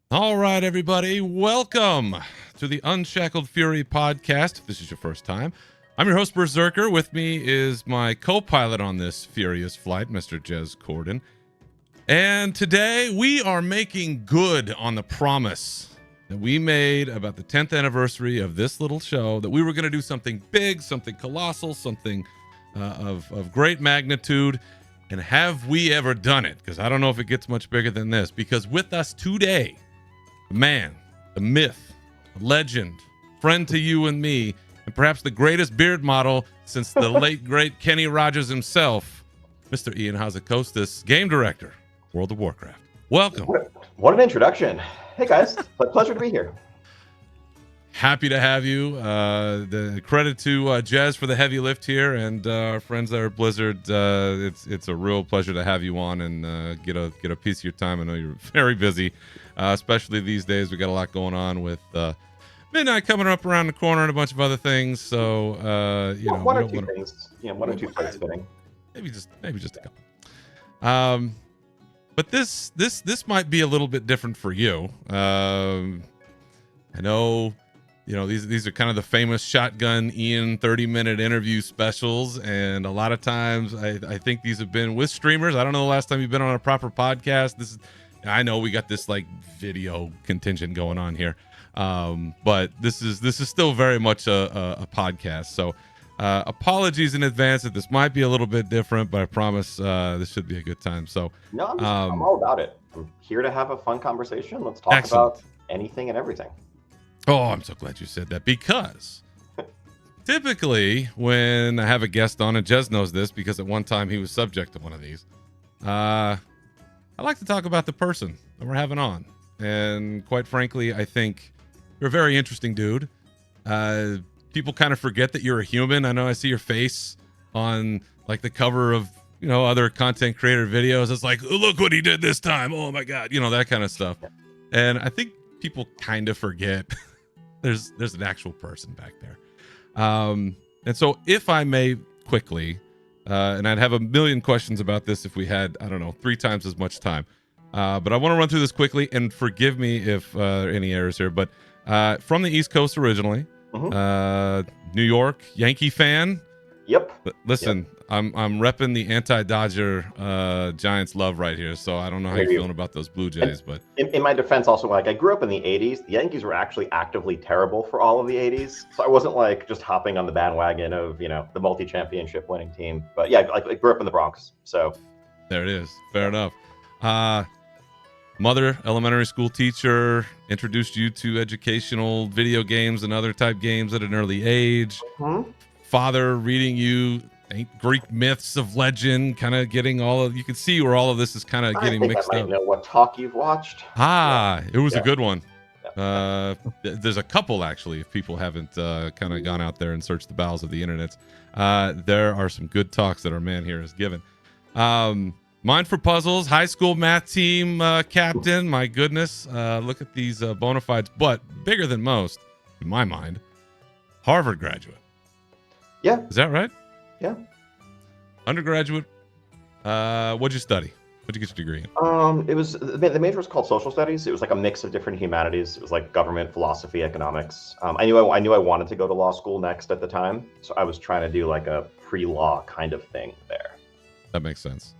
All right, everybody, welcome to the Unshackled Fury podcast. If this is your first time, I'm your host, Berzerker. With me is my co-pilot on this furious flight, Mr. Jez Corden. And today we are making good on the promise that we made about the 10th anniversary of this little show, that we were going to do something big, something colossal, something of great magnitude. And have we ever done it? Because I don't know if it gets much bigger than this. Because with us today, the man, the myth, the legend, friend to you and me, and perhaps the greatest beard model since the late, great Kenny Rogers himself, Mr. Ian Hazzikostas, game director, World of Warcraft. Welcome. What an introduction. Hey, guys. Pleasure to be here. Happy to have you. The credit to Jez for the heavy lift here, and our friends there at Blizzard. It's a real pleasure to have you on and get a piece of your time. I know you're very busy, especially these days. We got a lot going on with midnight coming up around the corner and a bunch of other things. So one or two things. Yeah, one or two plates spinning. Maybe just a couple. But this might be a little bit different for you. I know. You know, these are kind of the famous Shotgun Ian 30-minute interview specials, and a lot of times I think these have been with streamers. I don't know the last time you've been on a proper podcast. I know we got this like video contingent going on here, but this is still very much a podcast. So apologies in advance that this might be a little bit different, but I promise this should be a good time. So no, I'm all about it. I'm here to have a fun conversation. Let's talk about anything and everything. Oh, I'm so glad you said that, because typically when I have a guest on, and Jez knows this because at one time he was subject to one of these, I like to talk about the person that we're having on. And quite frankly, I think you're a very interesting dude. People kind of forget that you're a human. I know I see your face on like the cover of, other content creator videos. It's like, oh, look what he did this time. Oh my God, that kind of stuff. And I think people kind of forget there's an actual person back there. And so if I may quickly, and I'd have a million questions about this if we had, 3 times as much time. But I want to run through this quickly, and forgive me if there are any errors here, but from the East Coast originally, New York, Yankee fan. Yep. But listen, yep. I'm repping the anti-Dodger Giants love right here, so I don't know how you're feeling about those Blue Jays. But in my defense, also, like, I grew up in the 80s. The Yankees were actually actively terrible for all of the 80s, so I wasn't like just hopping on the bandwagon of the multi-championship winning team. But yeah, I grew up in the Bronx, so there it is. Fair enough. Mother, elementary school teacher, introduced you to educational video games and other type games at an early age. Father reading you Greek myths of legend, kind of getting you can see where all of this is kind of getting mixed up. I know what talk you've watched. It was a good one. There's a couple, actually, if people haven't kind of gone out there and searched the bowels of the internet. There are some good talks that our man here has given. Mind for Puzzles, high school math team captain. My goodness. Look at these bona fides, but bigger than most, in my mind, Harvard graduate. Yeah. Is that right? Yeah. Undergraduate. What'd you study? What'd you get your degree in? It was the major was called social studies. It was like a mix of different humanities. It was like government, philosophy, economics. I knew I wanted to go to law school next at the time, so I was trying to do like a pre-law kind of thing there. That makes sense.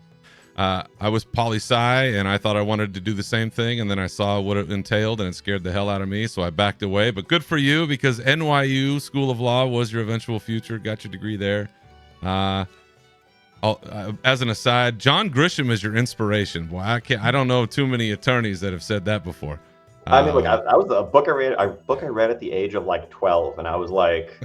I was poli-sci, and I thought I wanted to do the same thing, and then I saw what it entailed, and it scared the hell out of me, so I backed away. But good for you, because NYU School of Law was your eventual future. Got your degree there. As an aside, John Grisham is your inspiration. Boy, I don't know too many attorneys that have said that before. I mean, look, I was a book I read at the age of like 12, and I was like,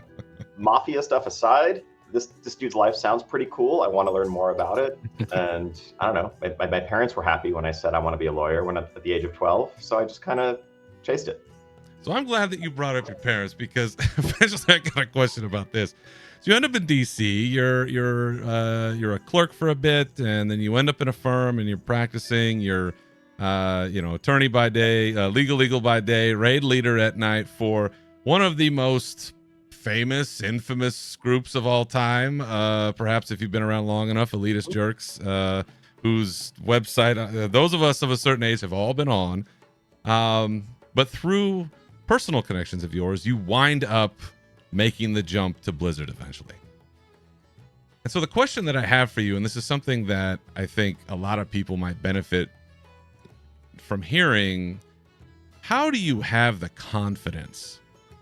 mafia stuff aside, this dude's life sounds pretty cool. I want to learn more about it. And I don't know, my parents were happy when I said I want to be a lawyer at the age of 12, so I just kind of chased it. So I'm glad that you brought up your parents, because eventually I got a question about this. So you end up in DC, you're a clerk for a bit, and then you end up in a firm and you're practicing. You're attorney by day, legal by day, raid leader at night for one of the most famous, infamous groups of all time. Perhaps if you've been around long enough, elitist jerks, whose website those of us of a certain age have all been on. But through personal connections of yours, you wind up making the jump to Blizzard eventually. And so the question that I have for you, and this is something that I think a lot of people might benefit from hearing, how do you have the confidence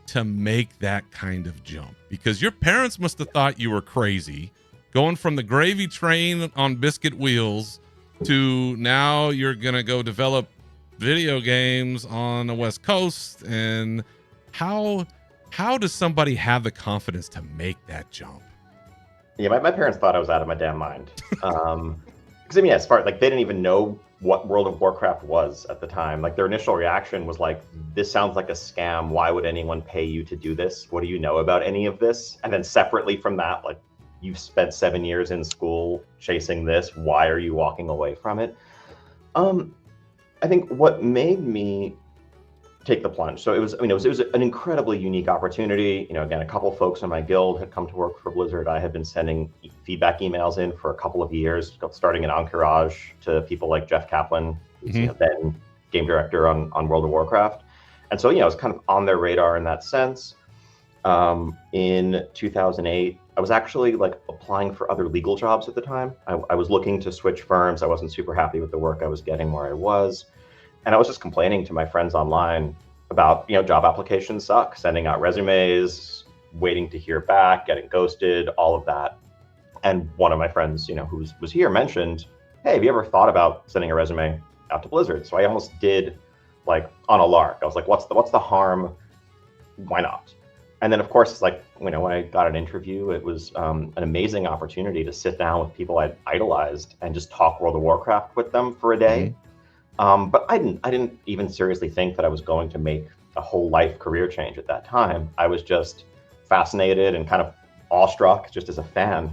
to make that kind of jump? Because your parents must have thought you were crazy, going from the gravy train on biscuit wheels to now you're going to go develop video games on the West Coast. And how does somebody have the confidence to make that jump? Yeah, my parents thought I was out of my damn mind. Because I mean, as far like they didn't even know what World of Warcraft was at the time. Like their initial reaction was like, "This sounds like a scam. Why would anyone pay you to do this? What do you know about any of this?" And then separately from that, like, "You've spent 7 years in school chasing this. Why are you walking away from it?" I think what made me take the plunge. So it was an incredibly unique opportunity. You know, again, a couple folks in my guild had come to work for Blizzard. I had been sending feedback emails in for a couple of years, starting in Encourage, to people like Jeff Kaplan, who's then game director on World of Warcraft. And so, I was kind of on their radar in that sense. In 2008, I was actually like applying for other legal jobs at the time. I was looking to switch firms. I wasn't super happy with the work I was getting where I was. And I was just complaining to my friends online about, job applications suck, sending out resumes, waiting to hear back, getting ghosted, all of that. And one of my friends, who was here mentioned, "Hey, have you ever thought about sending a resume out to Blizzard?" So I almost did, like, on a lark. I was like, what's the harm? Why not? And then, of course, it's like, when I got an interview, it was an amazing opportunity to sit down with people I'd idolized and just talk World of Warcraft with them for a day. But I didn't even seriously think that I was going to make a whole life career change at that time. I was just fascinated and kind of awestruck, just as a fan,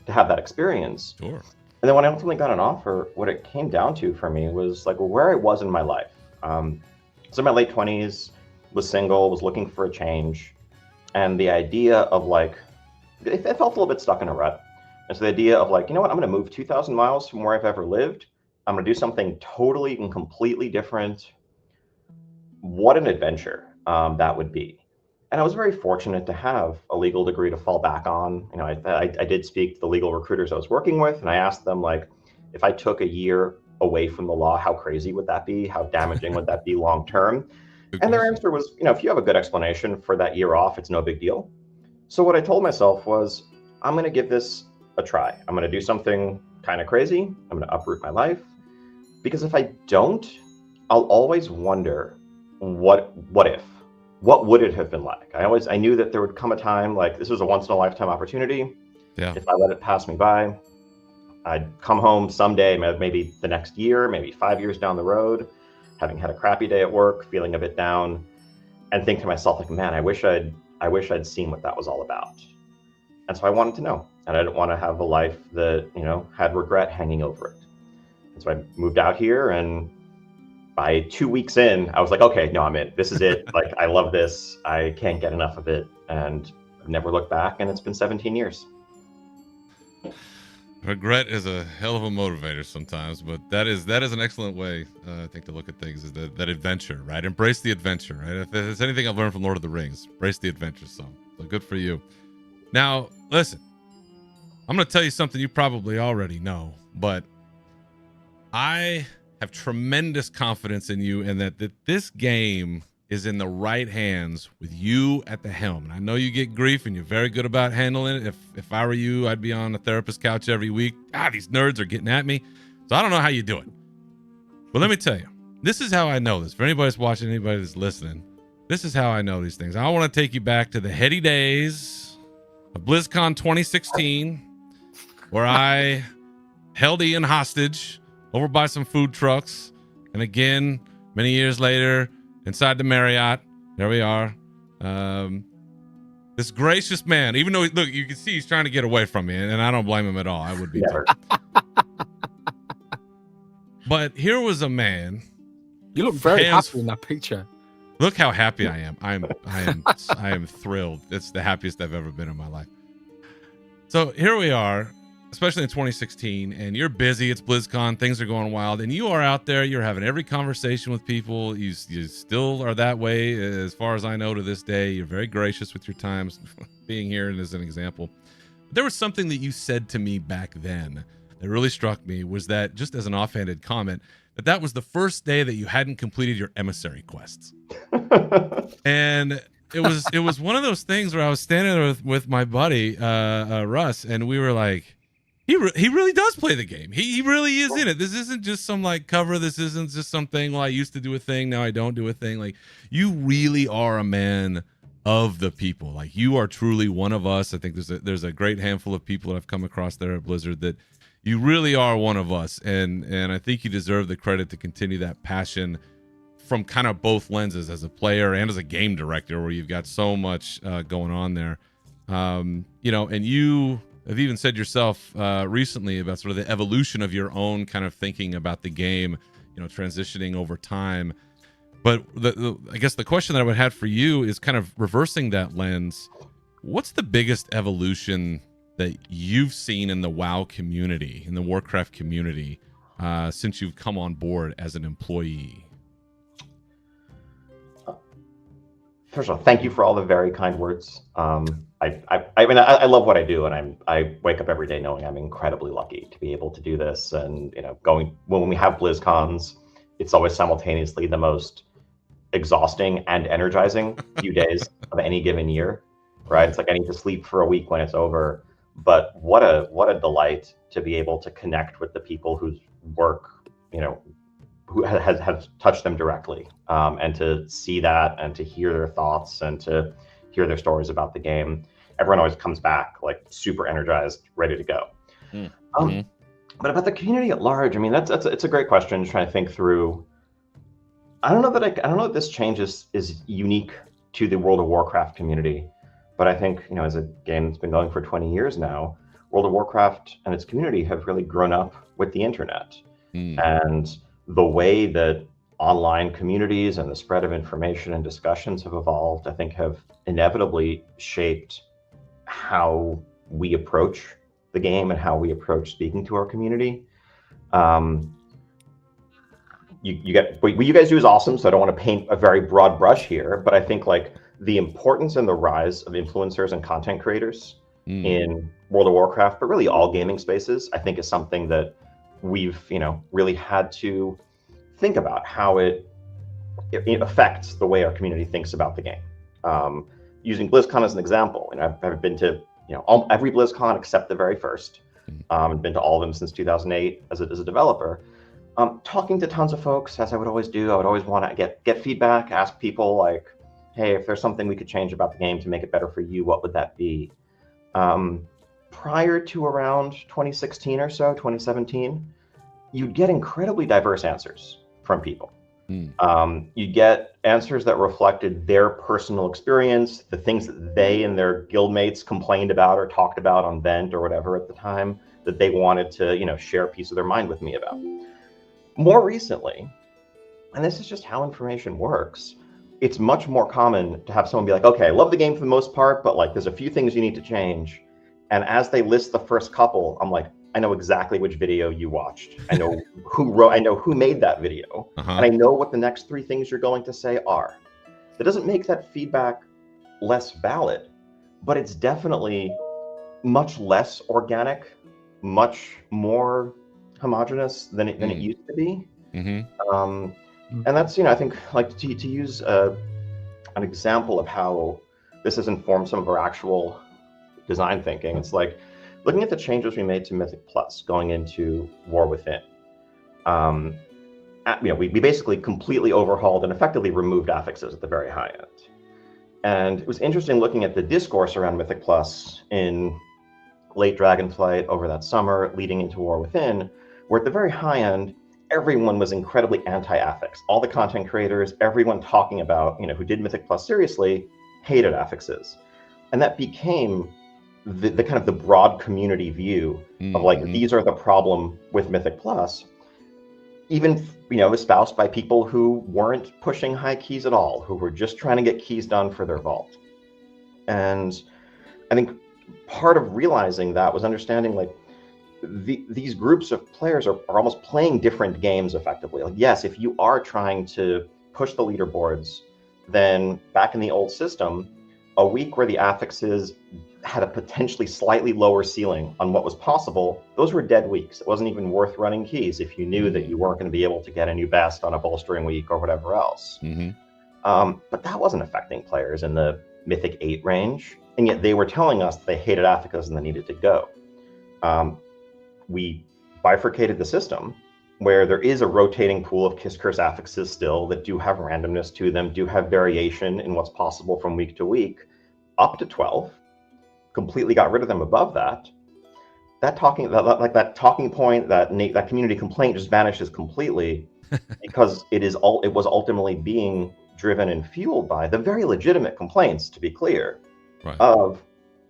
to have that experience. Sure. And then when I ultimately got an offer, what it came down to for me was like, where I was in my life. So in my late 20s, was single, was looking for a change. And the idea of like, it felt a little bit stuck in a rut. And so the idea of like, I'm going to move 2,000 miles from where I've ever lived. I'm going to do something totally and completely different. What an adventure that would be. And I was very fortunate to have a legal degree to fall back on. I did speak to the legal recruiters I was working with, and I asked them, like, if I took a year away from the law, how crazy would that be? How damaging would that be long term? And their answer was, if you have a good explanation for that year off, it's no big deal. So what I told myself was, I'm going to give this a try. I'm going to do something kind of crazy. I'm going to uproot my life. Because if I don't, I'll always wonder, what would it have been like? I knew that there would come a time, like, this was a once in a lifetime opportunity. Yeah. If I let it pass me by, I'd come home someday, maybe the next year, maybe 5 years down the road, having had a crappy day at work, feeling a bit down, and think to myself, like, man, I wish I'd seen what that was all about. And so I wanted to know, and I didn't want to have a life that, had regret hanging over it. And so I moved out here, and by 2 weeks in, I was like, okay, no, I'm in. This is it. Like, I love this. I can't get enough of it. And I've never looked back, and it's been 17 years. Regret is a hell of a motivator sometimes, but that is an excellent way, I think, to look at things, is that adventure, right? Embrace the adventure, right? If there's anything I've learned from Lord of the Rings, embrace the adventure. So good for you. Now, listen, I'm going to tell you something you probably already know, but I have tremendous confidence in you, and that this game is in the right hands with you at the helm. And I know you get grief, and you're very good about handling it. If I were you, I'd be on a therapist's couch every week. These nerds are getting at me. So I don't know how you do it. But let me tell you, this is how I know this. For anybody that's watching, anybody that's listening, this is how I know these things. I want to take you back to the heady days of BlizzCon 2016, where I held Ian hostage over by some food trucks. And again, many years later, inside the Marriott, there we are. This gracious man, even though, look, you can see he's trying to get away from me, and I don't blame him at all. I would be too. But here was a man. You look very happy in that picture. Look how happy I am. I am thrilled. It's the happiest I've ever been in my life. So here we are. especially in 2016, and you're busy. It's BlizzCon, things are going wild, and you are out there. You're having every conversation with people. You still are that way, as far as I know, to this day. You're very gracious with your times, being here as an example. There was something that you said to me back then that really struck me, was that, just as an offhanded comment, that was the first day that you hadn't completed your emissary quests. And it was one of those things where I was standing there with my buddy Russ, and we were like, he really does play the game. He really is in it. This isn't just some like cover. This isn't just something, well, I used to do a thing, now I don't do a thing. Like, you really are a man of the people. Like, you are truly one of us. I think there's a great handful of people that I've come across there at Blizzard that you really are one of us, and I think you deserve the credit to continue that passion from kind of both lenses, as a player and as a game director, where you've got so much going on there. And you have even said yourself recently about sort of the evolution of your own kind of thinking about the game, transitioning over time. But I guess the question that I would have for you is kind of reversing that lens. What's the biggest evolution that you've seen in the WoW community, in the Warcraft community, since you've come on board as an employee? First of all, thank you for all the very kind words. I mean, I love what I do, and I wake up every day knowing I'm incredibly lucky to be able to do this. And when we have BlizzCons, it's always simultaneously the most exhausting and energizing few days of any given year, right? It's like I need to sleep for a week when it's over. But what a delight to be able to connect with the people whose work, who has touched them directly, and to see that and to hear their thoughts and to hear their stories about the game. Everyone always comes back like super energized, ready to go. Mm-hmm. But about the community at large, I mean, it's a great question. Trying to think through. I don't know that this change is unique to the World of Warcraft community. But I think, as a game that's been going for 20 years now, World of Warcraft and its community have really grown up with the internet. And the way that online communities and the spread of information and discussions have evolved, I think, have inevitably shaped how we approach the game and how we approach speaking to our community. What you guys do is awesome, so I don't want to paint a very broad brush here, but I think like the importance and the rise of influencers and content creators in World of Warcraft, but really all gaming spaces, I think is something that we've, really had to think about how it affects the way our community thinks about the game. Using BlizzCon as an example, I've been to, every BlizzCon except the very first. I've been to all of them since 2008 as a developer. Talking to tons of folks, as I would always do. I would always want to get feedback, ask people like, hey, if there's something we could change about the game to make it better for you, what would that be? Prior to around 2016 or so, 2017, you'd get incredibly diverse answers from people. You'd get answers that reflected their personal experience, the things that they and their guildmates complained about or talked about on Vent or whatever at the time that they wanted to, share a piece of their mind with me about. More recently, and this is just how information works, it's much more common to have someone be like, okay, I love the game for the most part, but like there's a few things you need to change. And as they list the first couple, I'm like, I know exactly which video you watched. I know who made that video. And I know what the next three things you're going to say are. That doesn't make that feedback less valid, but it's definitely much less organic, much more homogenous than it used to be. And that's, I think, like to use an example of how this has informed some of our actual design thinking. It's like looking at the changes we made to Mythic Plus going into War Within. We basically completely overhauled and effectively removed affixes at the very high end. And it was interesting looking at the discourse around Mythic Plus in late Dragonflight over that summer, leading into War Within, where at the very high end, everyone was incredibly anti-affix. All the content creators, everyone talking about, who did Mythic Plus seriously, hated affixes. And that became the kind of the broad community view of like, these are the problem with Mythic Plus. Even, espoused by people who weren't pushing high keys at all, who were just trying to get keys done for their vault. And I think part of realizing that was understanding like, these groups of players are almost playing different games effectively. Like, yes, if you are trying to push the leaderboards, then back in the old system, a week where the affixes had a potentially slightly lower ceiling on what was possible, those were dead weeks. It wasn't even worth running keys if you knew that you weren't going to be able to get a new best on a bolstering week or whatever else. But that wasn't affecting players in the Mythic 8 range, and yet they were telling us they hated affixes and they needed to go. We bifurcated the system where there is a rotating pool of Kiss Curse affixes still that do have randomness to them, do have variation in what's possible from week to week, up to 12. Completely got rid of them above that. That talking point, that community complaint just vanishes completely because it was ultimately being driven and fueled by the very legitimate complaints, to be clear, of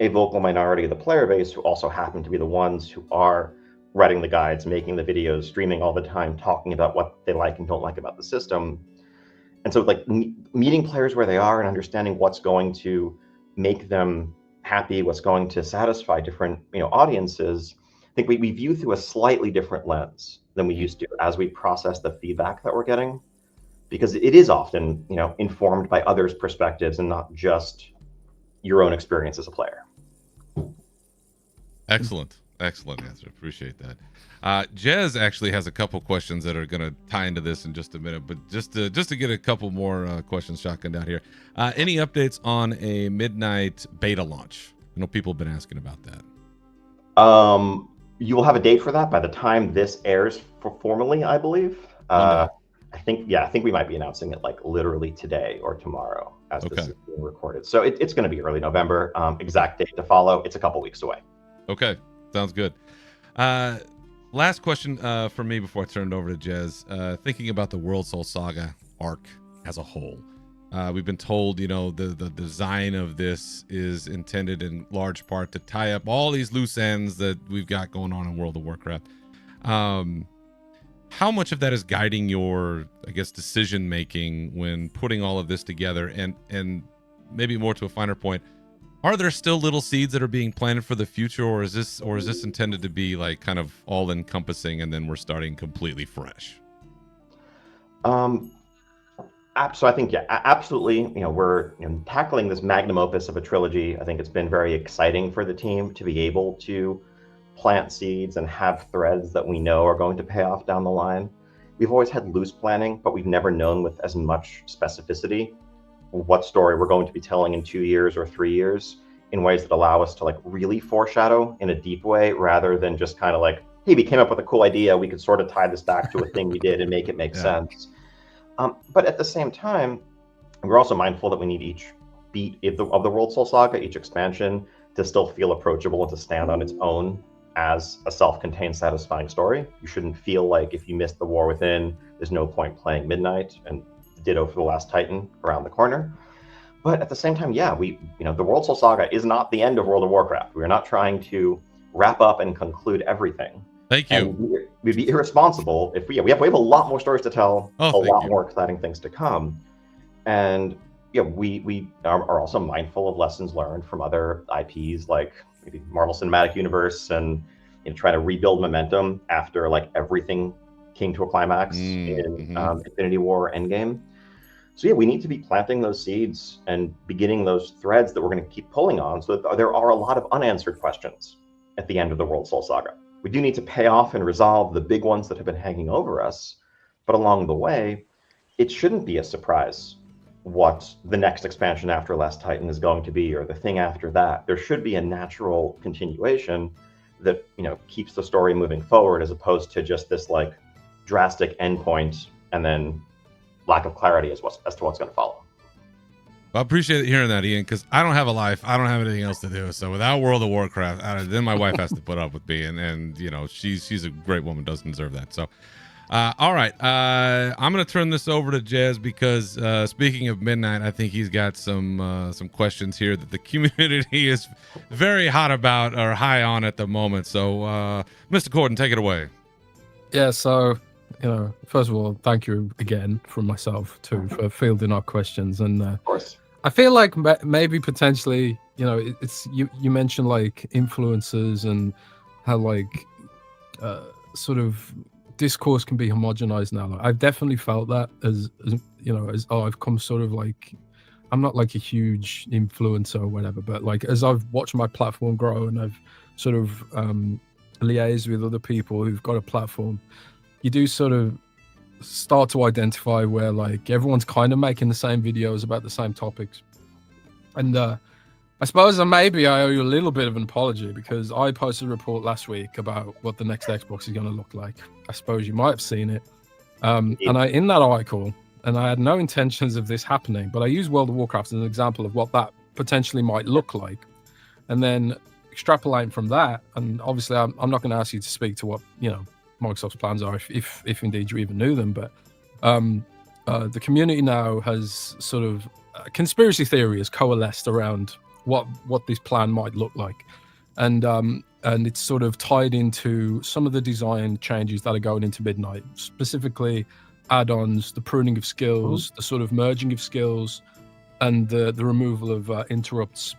a vocal minority of the player base who also happen to be the ones who are writing the guides, making the videos, streaming all the time, talking about what they like and don't like about the system. And so like meeting players where they are and understanding what's going to make them happy, what's going to satisfy different audiences, I think we view through a slightly different lens than we used to as we process the feedback that we're getting, because it is often informed by others' perspectives and not just your own experience as a player. Excellent answer. Appreciate that. Jez actually has a couple questions that are going to tie into this in just a minute, but just to get a couple more questions shotgunned out here. Any updates on a midnight beta launch? I know people have been asking about that. You will have a date for that by the time this airs formally, I believe. I think we might be announcing it like literally today or tomorrow as this is being recorded. So it's going to be early November. Exact date to follow. It's a couple weeks away. Okay. Sounds good. Last question for me before I turn it over to Jez. Thinking about the World Soul Saga arc as a whole, we've been told, the design of this is intended in large part to tie up all these loose ends that we've got going on in World of Warcraft. How much of that is guiding your, I guess, decision making when putting all of this together, and maybe more to a finer point, are there still little seeds that are being planted for the future, or is this intended to be like kind of all encompassing and then we're starting completely fresh? So I think, absolutely. We're tackling this magnum opus of a trilogy. I think it's been very exciting for the team to be able to plant seeds and have threads that we know are going to pay off down the line. We've always had loose planning, but we've never known with as much specificity what story we're going to be telling in 2 years or 3 years in ways that allow us to like really foreshadow in a deep way, rather than just kind of like, hey, we came up with a cool idea, we could sort of tie this back to a thing we did and make it make sense. But at the same time, we're also mindful that we need each beat of the World Soul Saga, each expansion, to still feel approachable and to stand on its own as a self-contained, satisfying story. You shouldn't feel like if you missed the War Within, there's no point playing Midnight, and ditto for the Last Titan around the corner. But at the same time, the World Soul Saga is not the end of World of Warcraft. We are not trying to wrap up and conclude everything. Thank you. And we'd be irresponsible if we have a lot more stories to tell, a lot more exciting things to come. And we are also mindful of lessons learned from other IPs like maybe Marvel Cinematic Universe, and trying to rebuild momentum after like everything came to a climax in Infinity War Endgame. So we need to be planting those seeds and beginning those threads that we're going to keep pulling on, so that there are a lot of unanswered questions at the end of the World Soul Saga. We do need to pay off and resolve the big ones that have been hanging over us, but along the way, it shouldn't be a surprise what the next expansion after Last Titan is going to be, or the thing after that. There should be a natural continuation that keeps the story moving forward, as opposed to just this like drastic endpoint and then lack of clarity as to what's going to follow. Well, I appreciate hearing that, Ian, because I don't have a life. I don't have anything else to do. So without World of Warcraft, then my wife has to put up with me, and she's a great woman, doesn't deserve that. So, all right, I'm going to turn this over to Jez, because speaking of Midnight, I think he's got some questions here that the community is very hot about, or high on at the moment. So, Mr. Corden, take it away. Yeah, so first of all, thank you again from myself too for fielding our questions. And of course, I feel like maybe potentially, it's you mentioned like influencers and how like sort of discourse can be homogenized now. Like, I've definitely felt that as I've come sort of like, I'm not like a huge influencer or whatever, but like as I've watched my platform grow and I've sort of liaised with other people who've got a platform, you do sort of start to identify where like everyone's kind of making the same videos about the same topics. And I suppose maybe I owe you a little bit of an apology, because I posted a report last week about what the next Xbox is going to look like. I suppose you might have seen it. And in that article, and I had no intentions of this happening, but I used World of Warcraft as an example of what that potentially might look like. And then extrapolating from that, and obviously I'm not going to ask you to speak to what, Microsoft's plans are, if indeed you even knew them, but the community now has sort of conspiracy theory has coalesced around what this plan might look like, and it's sort of tied into some of the design changes that are going into Midnight, specifically add-ons, the pruning of skills, the sort of merging of skills, and the removal of interrupts,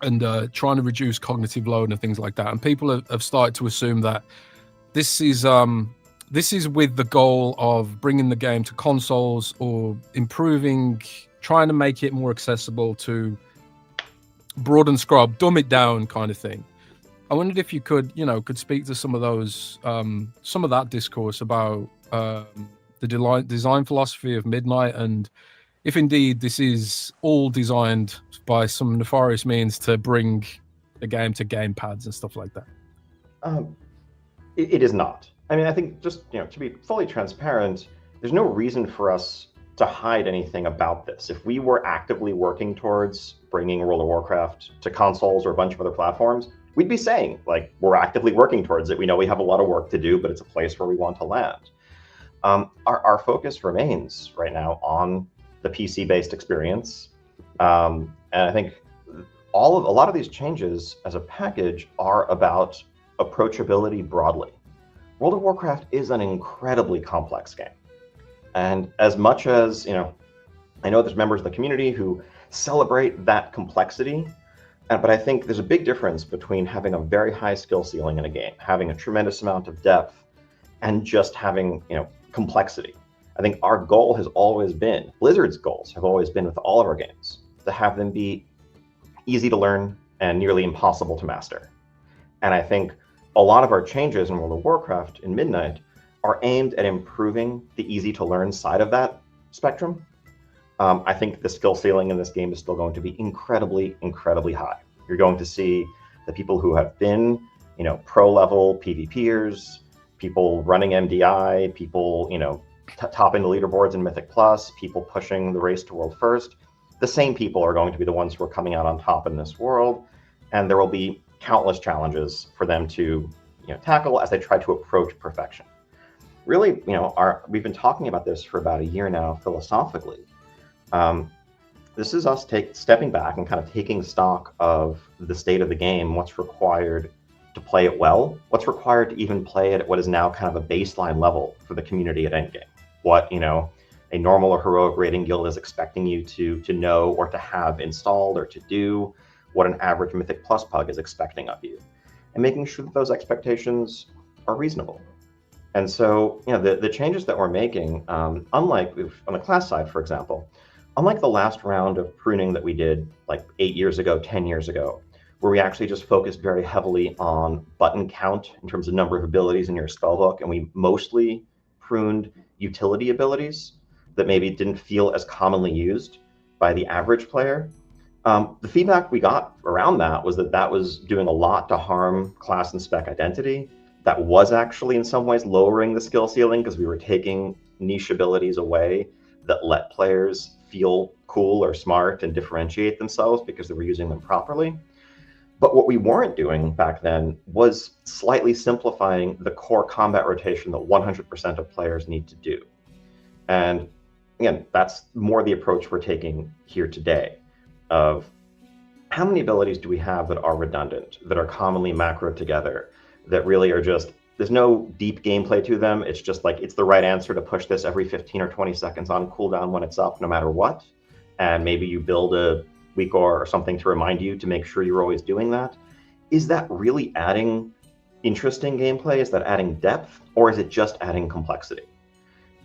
and trying to reduce cognitive load and things like that. And people have started to assume that this is with the goal of bringing the game to consoles or improving, trying to make it more accessible to broaden scrub, dumb it down kind of thing. I wondered if you could speak to some of those, some of that discourse about the design philosophy of Midnight, and if indeed this is all designed by some nefarious means to bring the game to gamepads and stuff like that. It is not. I mean, I think just to be fully transparent, there's no reason for us to hide anything about this. If we were actively working towards bringing World of Warcraft to consoles or a bunch of other platforms, we'd be saying, like, we're actively working towards it. We know we have a lot of work to do, but it's a place where we want to land. Our focus remains right now on the PC-based experience. And I think a lot of these changes as a package are about approachability broadly. World of Warcraft is an incredibly complex game. And as much as, I know there's members of the community who celebrate that complexity, but I think there's a big difference between having a very high skill ceiling in a game, having a tremendous amount of depth, and just having, complexity. I think our goal has always been, Blizzard's goals have always been with all of our games, to have them be easy to learn and nearly impossible to master. And I think a lot of our changes in World of Warcraft in Midnight are aimed at improving the easy to learn side of that spectrum. I think the skill ceiling in this game is still going to be incredibly, incredibly high. You're going to see the people who have been, pro level PvPers, people running MDI, people, topping the leaderboards in Mythic Plus, people pushing the race to World First. The same people are going to be the ones who are coming out on top in this world, and there will be countless challenges for them to, tackle as they try to approach perfection. Really, we've been talking about this for about a year now philosophically. This is us stepping back and kind of taking stock of the state of the game, what's required to play it well, what's required to even play it at what is now kind of a baseline level for the community at endgame. What, a normal or heroic raiding guild is expecting you to know or to have installed or to do, what an average Mythic Plus pug is expecting of you, and making sure that those expectations are reasonable. And so, the changes that we're making, unlike on the class side, for example, unlike the last round of pruning that we did like 8 years ago, 10 years ago, where we actually just focused very heavily on button count in terms of number of abilities in your spellbook, and we mostly pruned utility abilities that maybe didn't feel as commonly used by the average player. The feedback we got around that was that was doing a lot to harm class and spec identity. That was actually in some ways lowering the skill ceiling, because we were taking niche abilities away that let players feel cool or smart and differentiate themselves because they were using them properly. But what we weren't doing back then was slightly simplifying the core combat rotation that 100% of players need to do. And again, that's more the approach we're taking here today, of how many abilities do we have that are redundant, that are commonly macroed together, that really are just, there's no deep gameplay to them. It's just like, it's the right answer to push this every 15 or 20 seconds on cooldown when it's up, no matter what. And maybe you build a weak or something to remind you to make sure you're always doing that. Is that really adding interesting gameplay? Is that adding depth, or is it just adding complexity?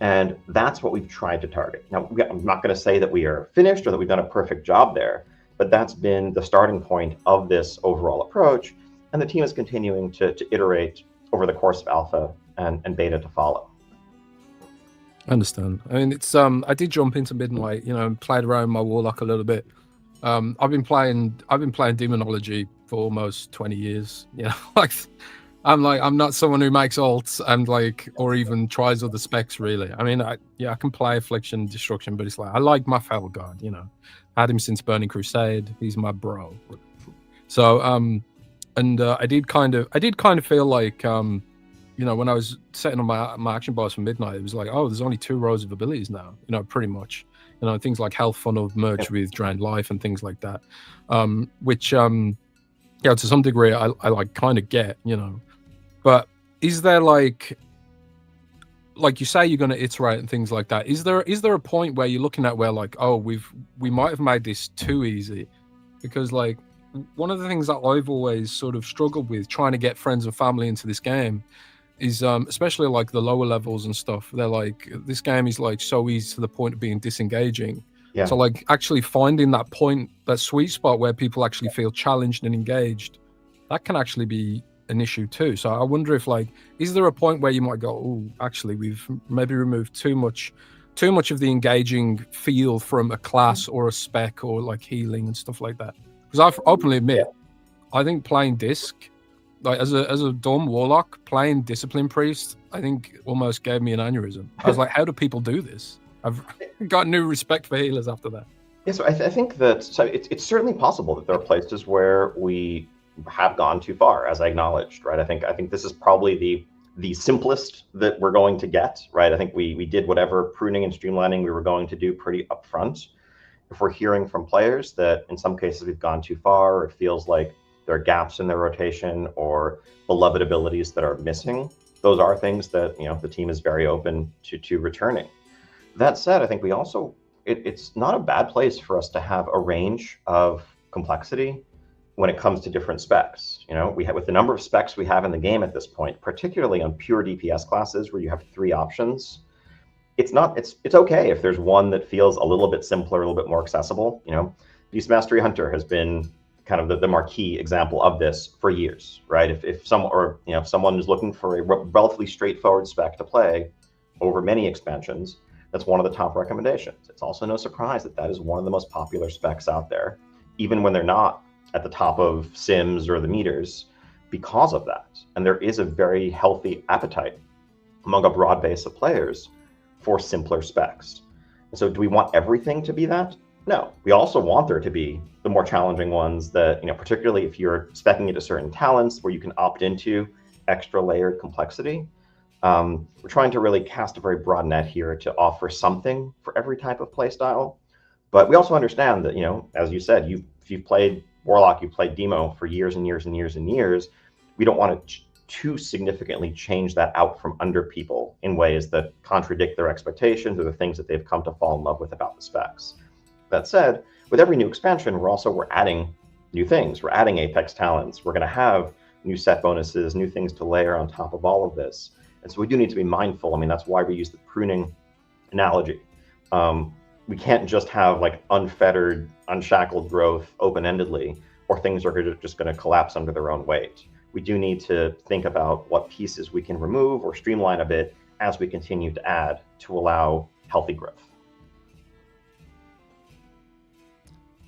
And that's what we've tried to target. Now, I'm not going to say that we are finished or that we've done a perfect job there, but that's been the starting point of this overall approach. And the team is continuing to iterate over the course of alpha and beta to follow. I understand. I mean, it's I did jump into Midnight, and played around my Warlock a little bit. I've been playing Demonology for almost 20 years. Like I'm not someone who makes alts and or even tries other specs really. I mean, I can play Affliction, Destruction, but it's like I like my Fell God. Had him since Burning Crusade. He's my bro. So I did kind of feel like when I was setting on my action bars for Midnight, it was like, oh, there's only 2 rows of abilities now. Pretty much. Things like Health Funnel merged with Drained Life and things like that, which to some degree I like kind of get. But is there like you say you're going to iterate and things like that? Is there a point where you're looking at where like, oh, we might have made this too easy? Because like one of the things that I've always sort of struggled with trying to get friends and family into this game is especially like the lower levels and stuff. They're like, this game is like so easy to the point of being disengaging. Yeah. So like actually finding that point, that sweet spot where people actually feel challenged and engaged, that can actually be an issue too. So I wonder if like, is there a point where you might go, oh, actually we've maybe removed too much of the engaging feel from a class or a spec or like healing and stuff like that? Because I've openly admit, I think playing Disc, like as a dumb Warlock, playing Discipline Priest, I think almost gave me an aneurysm. I was like, how do people do this? I've got new respect for healers after that. Yeah, so I think that it's certainly possible that there are places where we have gone too far, as I acknowledged, right? I think this is probably the simplest that we're going to get, right? I think we did whatever pruning and streamlining we were going to do pretty upfront. If we're hearing from players that in some cases we've gone too far, or it feels like there are gaps in their rotation or beloved abilities that are missing, those are things that the team is very open to returning. That said, I think we also it's not a bad place for us to have a range of complexity when it comes to different specs. We have, with the number of specs we have in the game at this point, particularly on pure DPS classes where you have 3 options, it's okay if there's one that feels a little bit simpler, a little bit more accessible. Beast Mastery Hunter has been kind of the marquee example of this for years, right? If someone is looking for a relatively straightforward spec to play over many expansions, that's one of the top recommendations. It's also no surprise that is one of the most popular specs out there, even when they're not at the top of Sims or the meters, because of that. And there is a very healthy appetite among a broad base of players for simpler specs. And so do we want everything to be that? No. We also want there to be the more challenging ones that, particularly if you're speccing into certain talents where you can opt into extra layered complexity. We're trying to really cast a very broad net here to offer something for every type of play style. But we also understand that, as you said, if you've played Warlock, you've played Demo for years and years and years and years, we don't want to too significantly change that out from under people in ways that contradict their expectations or the things that they've come to fall in love with about the specs. That said, with every new expansion, we're adding new things. We're adding Apex talents. We're going to have new set bonuses, new things to layer on top of all of this. And so we do need to be mindful. I mean, that's why we use the pruning analogy. We can't just have like unfettered, unshackled growth open-endedly, or things are just going to collapse under their own weight. We do need to think about what pieces we can remove or streamline a bit as we continue to add to allow healthy growth.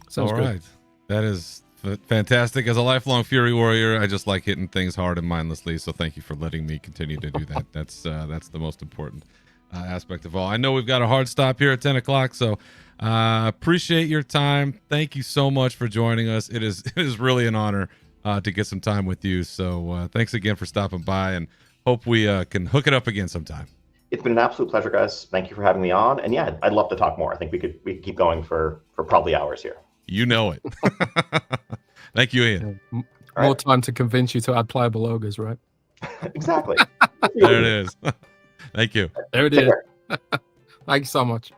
Sounds all right. Good. That is fantastic. As a lifelong Fury warrior, I just like hitting things hard and mindlessly. So thank you for letting me continue to do that. That's the most important aspect of all. I know we've got a hard stop here at 10 o'clock, so appreciate your time. Thank you so much for joining us. It is really an honor to get some time with you. So thanks again for stopping by, and hope we can hook it up again sometime. It's been an absolute pleasure, guys. Thank you for having me on. And yeah, I'd love to talk more. I think we could keep going for probably hours here. You know it. Thank you, Ian. More time to convince you to add playable ogres, right? Exactly. There it is. Thank you. There it is. Thank you so much.